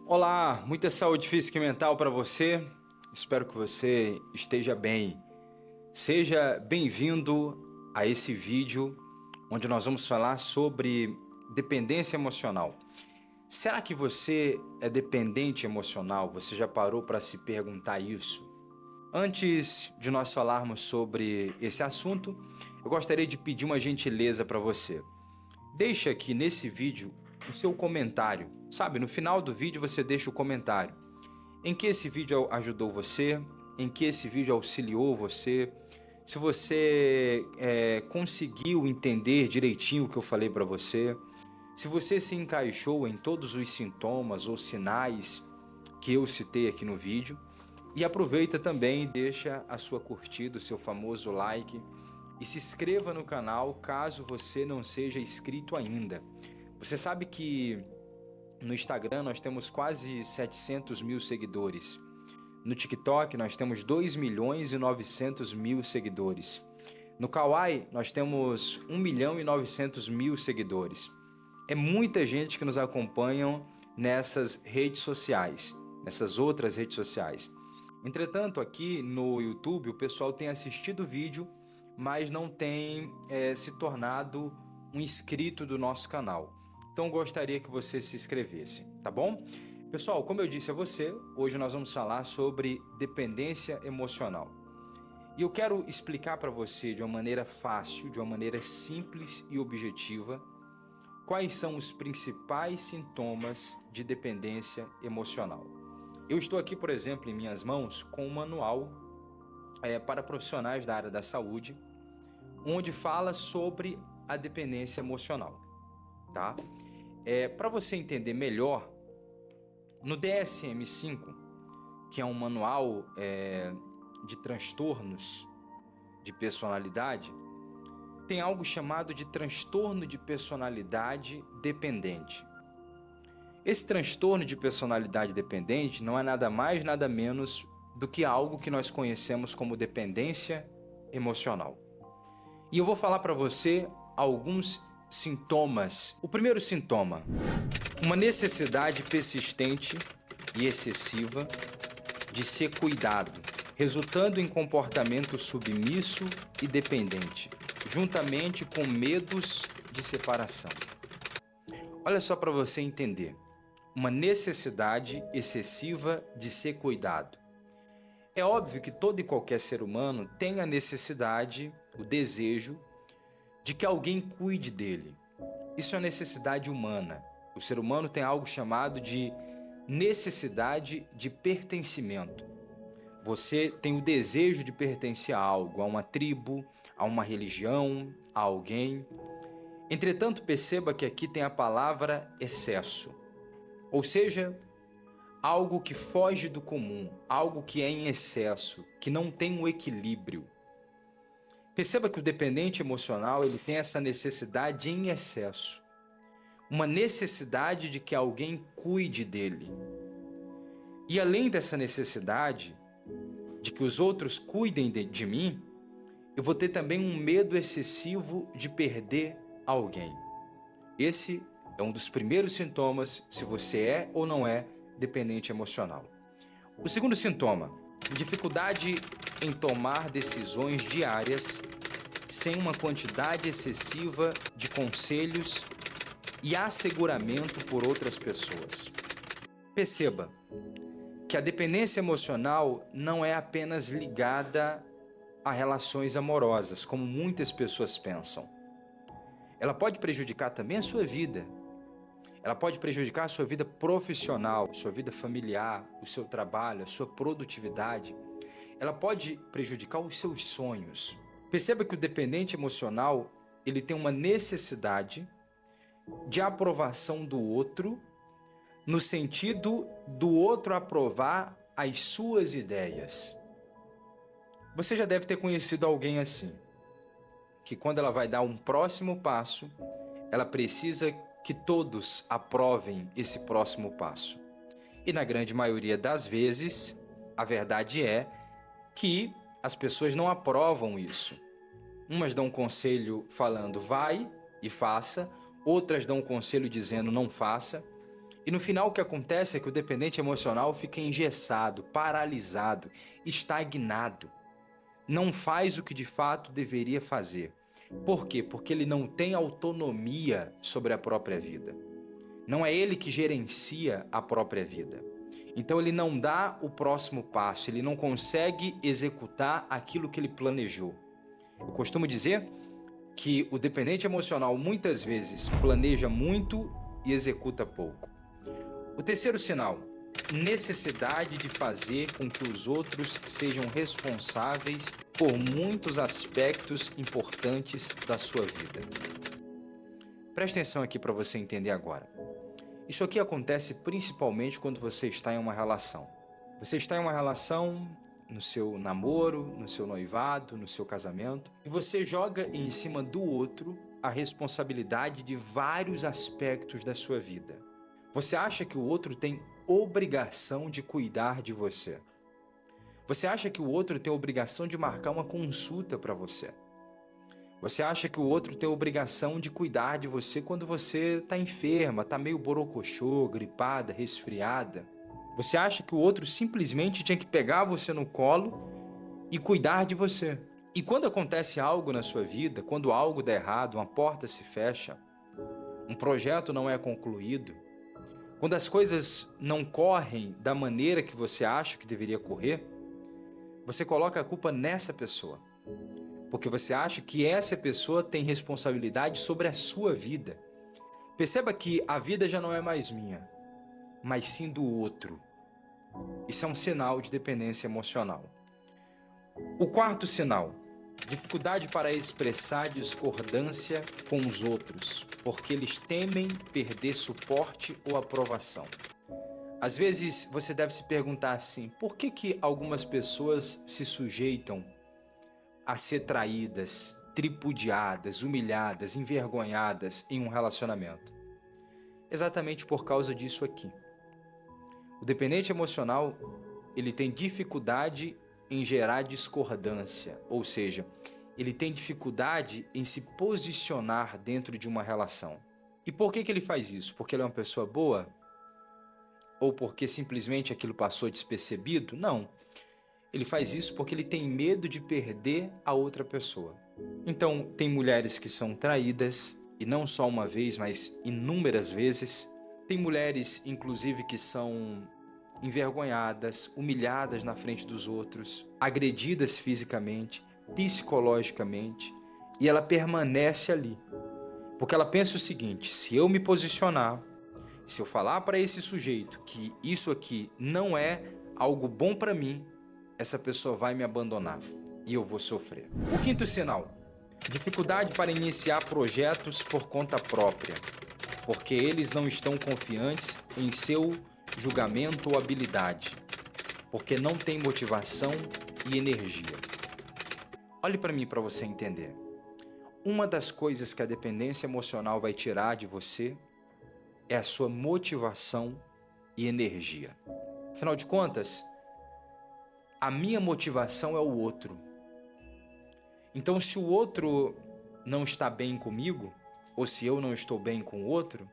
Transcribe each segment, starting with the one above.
Olá, muita saúde física e mental para você. Espero que você esteja bem. Seja bem-vindo a esse vídeo onde nós vamos falar sobre dependência emocional. Será que você é dependente emocional? Você já parou para se perguntar isso? Antes de nós falarmos sobre esse assunto, eu gostaria de pedir uma gentileza para você. Deixa aqui nesse vídeo o seu comentário. Sabe, no final do vídeo você deixa o comentário. Em que esse vídeo ajudou você, em que esse vídeo auxiliou você, se você conseguiu entender direitinho o que eu falei para você, se você se encaixou em todos os sintomas ou sinais que eu citei aqui no vídeo. E aproveita também e deixa a sua curtida, o seu famoso like e se inscreva no canal caso você não seja inscrito ainda. Você sabe que no Instagram nós temos quase 700 mil seguidores. No TikTok nós temos 2 milhões e 900 mil seguidores. No Kawaii nós temos 1 milhão e 900 mil seguidores. É muita gente que nos acompanha nessas redes sociais, nessas outras redes sociais. Entretanto, aqui no YouTube o pessoal tem assistido o vídeo, mas não tem se tornado um inscrito do nosso canal. Então gostaria que você se inscrevesse, tá bom? Pessoal, como eu disse a você, hoje nós vamos falar sobre dependência emocional. E eu quero explicar para você de uma maneira fácil, de uma maneira simples e objetiva, quais são os principais sintomas de dependência emocional. Eu estou aqui, por exemplo, em minhas mãos com um manual para profissionais da área da saúde, onde fala sobre a dependência emocional, tá? Para você entender melhor, no DSM-5, que é um manual de transtornos de personalidade, tem algo chamado de transtorno de personalidade dependente. Esse transtorno de personalidade dependente não é nada mais, nada menos do que algo que nós conhecemos como dependência emocional. E eu vou falar para você alguns sintomas. O primeiro sintoma, uma necessidade persistente e excessiva de ser cuidado, resultando em comportamento submisso e dependente, juntamente com medos de separação. Olha só para você entender. Uma necessidade excessiva de ser cuidado. É óbvio que todo e qualquer ser humano tem a necessidade, o desejo de que alguém cuide dele. Isso é necessidade humana. O ser humano tem algo chamado de necessidade de pertencimento. Você tem o desejo de pertencer a algo, a uma tribo, a uma religião, a alguém. Entretanto, perceba que aqui tem a palavra excesso. Ou seja, algo que foge do comum, algo que é em excesso, que não tem um equilíbrio. Perceba que o dependente emocional ele tem essa necessidade em excesso. Uma necessidade de que alguém cuide dele. E além dessa necessidade de que os outros cuidem de mim, eu vou ter também um medo excessivo de perder alguém. Esse é um dos primeiros sintomas se você é ou não é dependente emocional. O segundo sintoma, dificuldade em tomar decisões diárias sem uma quantidade excessiva de conselhos e asseguramento por outras pessoas. Perceba que a dependência emocional não é apenas ligada a relações amorosas, como muitas pessoas pensam. Ela pode prejudicar também a sua vida. Ela pode prejudicar a sua vida profissional, sua vida familiar, o seu trabalho, a sua produtividade. Ela pode prejudicar os seus sonhos. Perceba que o dependente emocional, ele tem uma necessidade de aprovação do outro, no sentido do outro aprovar as suas ideias. Você já deve ter conhecido alguém assim, que quando ela vai dar um próximo passo, ela precisa que todos aprovem esse próximo passo. E na grande maioria das vezes, a verdade é que as pessoas não aprovam isso. Umas dão um conselho falando vai e faça, outras dão um conselho dizendo não faça. E no final o que acontece é que o dependente emocional fica engessado, paralisado, estagnado. Não faz o que de fato deveria fazer. Por quê? Porque ele não tem autonomia sobre a própria vida. Não é ele que gerencia a própria vida. Então ele não dá o próximo passo, ele não consegue executar aquilo que ele planejou. Eu costumo dizer que o dependente emocional muitas vezes planeja muito e executa pouco. O terceiro sinal, necessidade de fazer com que os outros sejam responsáveis por muitos aspectos importantes da sua vida. Preste atenção aqui para você entender agora. Isso aqui acontece principalmente quando você está em uma relação. Você está em uma relação no seu namoro, no seu noivado, no seu casamento, e você joga em cima do outro a responsabilidade de vários aspectos da sua vida. Você acha que o outro tem obrigação de cuidar de você. Você acha que o outro tem obrigação de marcar uma consulta para você. Você acha que o outro tem obrigação de cuidar de você quando você está enferma, está meio borocochô, gripada, resfriada. Você acha que o outro simplesmente tinha que pegar você no colo e cuidar de você. E quando acontece algo na sua vida, quando algo dá errado, uma porta se fecha, um projeto não é concluído, quando as coisas não correm da maneira que você acha que deveria correr, você coloca a culpa nessa pessoa. Porque você acha que essa pessoa tem responsabilidade sobre a sua vida. Perceba que a vida já não é mais minha, mas sim do outro. Isso é um sinal de dependência emocional. O quarto sinal, dificuldade para expressar discordância com os outros, porque eles temem perder suporte ou aprovação. Às vezes você deve se perguntar assim, por que algumas pessoas se sujeitam a ser traídas, tripudiadas, humilhadas, envergonhadas em um relacionamento? Exatamente por causa disso aqui. O dependente emocional, ele tem dificuldade em gerar discordância, ou seja, ele tem dificuldade em se posicionar dentro de uma relação. E por que ele faz isso? Porque ele é uma pessoa boa? Ou porque simplesmente aquilo passou despercebido? Não. Ele faz isso porque ele tem medo de perder a outra pessoa. Então, tem mulheres que são traídas, e não só uma vez, mas inúmeras vezes. Tem mulheres, inclusive, que são envergonhadas, humilhadas na frente dos outros, agredidas fisicamente, psicologicamente, e ela permanece ali. Porque ela pensa o seguinte, se eu me posicionar, se eu falar para esse sujeito que isso aqui não é algo bom para mim, essa pessoa vai me abandonar e eu vou sofrer. O quinto sinal, dificuldade para iniciar projetos por conta própria, porque eles não estão confiantes em seu julgamento ou habilidade, porque não tem motivação e energia. Olhe para mim para você entender. Uma das coisas que a dependência emocional vai tirar de você é a sua motivação e energia. Afinal de contas, a minha motivação é o outro. Então, se o outro não está bem comigo, ou se eu não estou bem com o outro,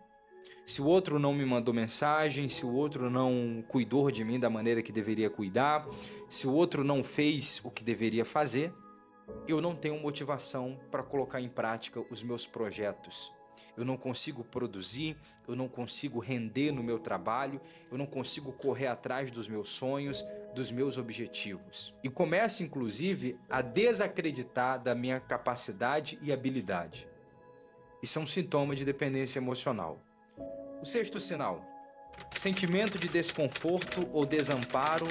se o outro não me mandou mensagem, se o outro não cuidou de mim da maneira que deveria cuidar, se o outro não fez o que deveria fazer, eu não tenho motivação para colocar em prática os meus projetos. Eu não consigo produzir, eu não consigo render no meu trabalho, eu não consigo correr atrás dos meus sonhos, dos meus objetivos. E começo, inclusive, a desacreditar da minha capacidade e habilidade. Isso é um sintoma de dependência emocional. O sexto sinal, sentimento de desconforto ou desamparo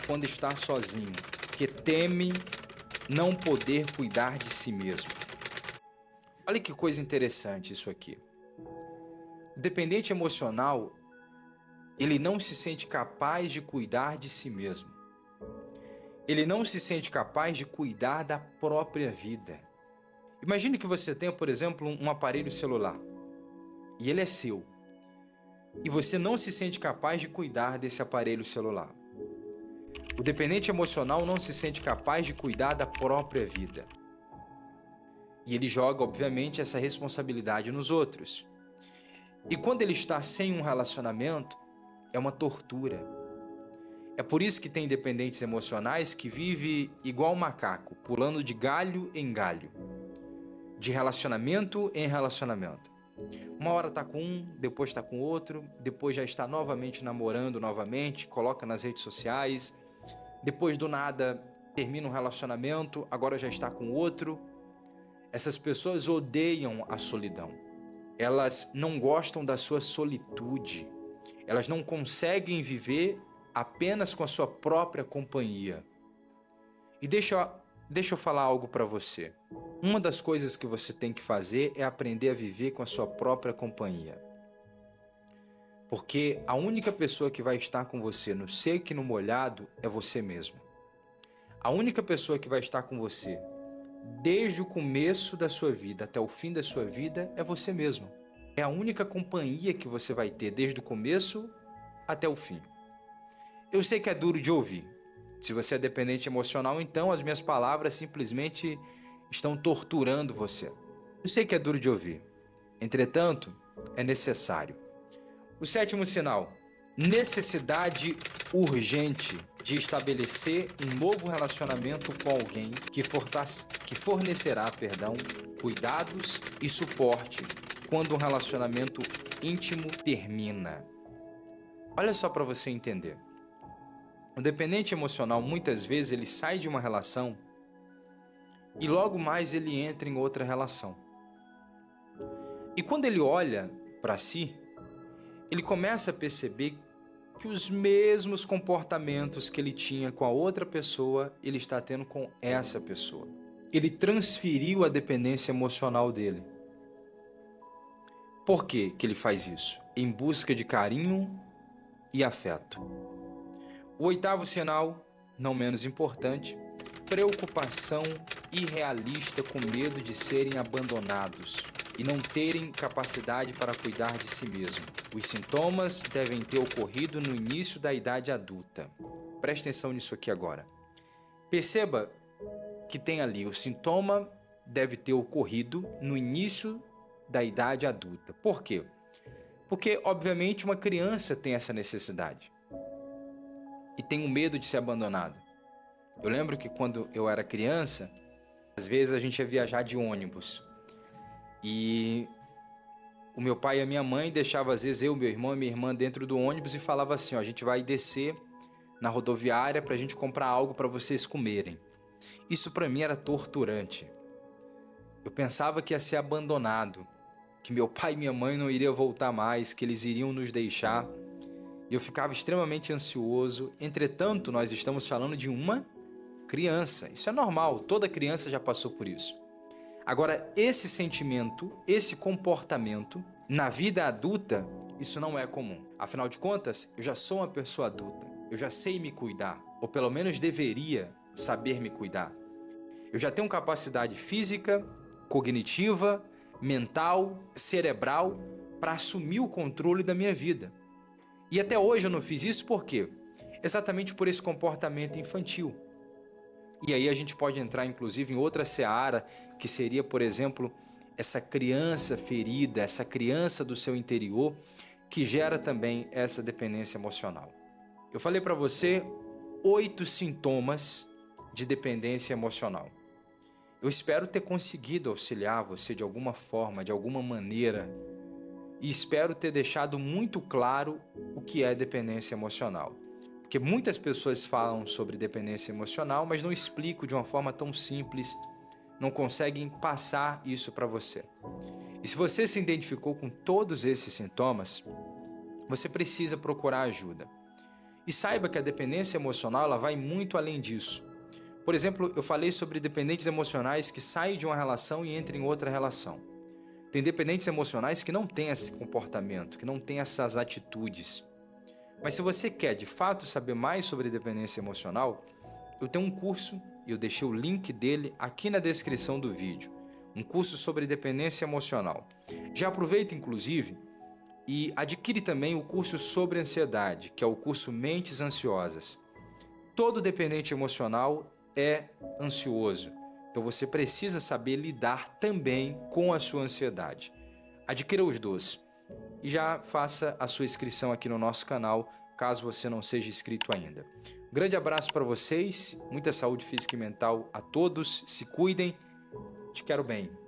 quando está sozinho, que teme não poder cuidar de si mesmo. Olha que coisa interessante isso aqui. O dependente emocional, ele não se sente capaz de cuidar de si mesmo. Ele não se sente capaz de cuidar da própria vida. Imagine que você tenha, por exemplo, um aparelho celular e ele é seu. E você não se sente capaz de cuidar desse aparelho celular. O dependente emocional não se sente capaz de cuidar da própria vida. E ele joga, obviamente, essa responsabilidade nos outros. E quando ele está sem um relacionamento, é uma tortura. É por isso que tem dependentes emocionais que vivem igual um macaco, pulando de galho em galho, de relacionamento em relacionamento. Uma hora tá com um, depois tá com outro, depois já está novamente namorando novamente, coloca nas redes sociais, depois do nada termina um relacionamento, agora já está com outro. Essas pessoas odeiam a solidão. Elas não gostam da sua solitude. Elas não conseguem viver apenas com a sua própria companhia. E deixa eu falar algo para você. Uma das coisas que você tem que fazer é aprender a viver com a sua própria companhia. Porque a única pessoa que vai estar com você no seco e no molhado é você mesmo. A única pessoa que vai estar com você desde o começo da sua vida até o fim da sua vida é você mesmo. É a única companhia que você vai ter desde o começo até o fim. Eu sei que é duro de ouvir. Se você é dependente emocional, então as minhas palavras simplesmente estão torturando você. Eu sei que é duro de ouvir. Entretanto, é necessário. O sétimo sinal: necessidade urgente de estabelecer um novo relacionamento com alguém que fornecerá, cuidados e suporte quando um relacionamento íntimo termina. Olha só para você entender. O dependente emocional, muitas vezes, ele sai de uma relação e logo mais ele entra em outra relação. E quando ele olha para si, ele começa a perceber que os mesmos comportamentos que ele tinha com a outra pessoa, ele está tendo com essa pessoa. Ele transferiu a dependência emocional dele. Por que que ele faz isso? Em busca de carinho e afeto. O oitavo sinal, não menos importante, preocupação irrealista com medo de serem abandonados e não terem capacidade para cuidar de si mesmo. Os sintomas devem ter ocorrido no início da idade adulta. Preste atenção nisso aqui agora. Perceba que tem ali, o sintoma deve ter ocorrido no início da idade adulta. Por quê? Porque, obviamente, uma criança tem essa necessidade e tem o medo de ser abandonado. Eu lembro que quando eu era criança, às vezes a gente ia viajar de ônibus e o meu pai e a minha mãe deixavam às vezes eu, meu irmão e minha irmã dentro do ônibus e falava assim, ó, a gente vai descer na rodoviária pra gente comprar algo para vocês comerem. Isso para mim era torturante. Eu pensava que ia ser abandonado, que meu pai e minha mãe não iriam voltar mais, que eles iriam nos deixar. E eu ficava extremamente ansioso. Entretanto, nós estamos falando de uma criança. Isso é normal, toda criança já passou por isso. Agora, esse sentimento, esse comportamento, na vida adulta, isso não é comum. Afinal de contas, eu já sou uma pessoa adulta. Eu já sei me cuidar, ou pelo menos deveria saber me cuidar. Eu já tenho capacidade física, cognitiva, mental, cerebral para assumir o controle da minha vida. E até hoje eu não fiz isso por quê? Exatamente por esse comportamento infantil. E aí a gente pode entrar inclusive em outra seara, que seria, por exemplo, essa criança ferida, essa criança do seu interior, que gera também essa dependência emocional. Eu falei para você 8 sintomas de dependência emocional. Eu espero ter conseguido auxiliar você de alguma forma, de alguma maneira, e espero ter deixado muito claro o que é dependência emocional. Porque muitas pessoas falam sobre dependência emocional, mas não explicam de uma forma tão simples, não conseguem passar isso para você. E se você se identificou com todos esses sintomas, você precisa procurar ajuda. E saiba que a dependência emocional ela vai muito além disso. Por exemplo, eu falei sobre dependentes emocionais que saem de uma relação e entram em outra relação. Tem dependentes emocionais que não têm esse comportamento, que não têm essas atitudes. Mas se você quer de fato saber mais sobre dependência emocional, eu tenho um curso e eu deixei o link dele aqui na descrição do vídeo. Um curso sobre dependência emocional. Já aproveita inclusive e adquire também o curso sobre ansiedade, que é o curso Mentes Ansiosas. Todo dependente emocional é ansioso, então você precisa saber lidar também com a sua ansiedade. Adquira os dois. e já faça a sua inscrição aqui no nosso canal, caso você não seja inscrito ainda. Grande abraço para vocês, muita saúde física e mental a todos, se cuidem, te quero bem.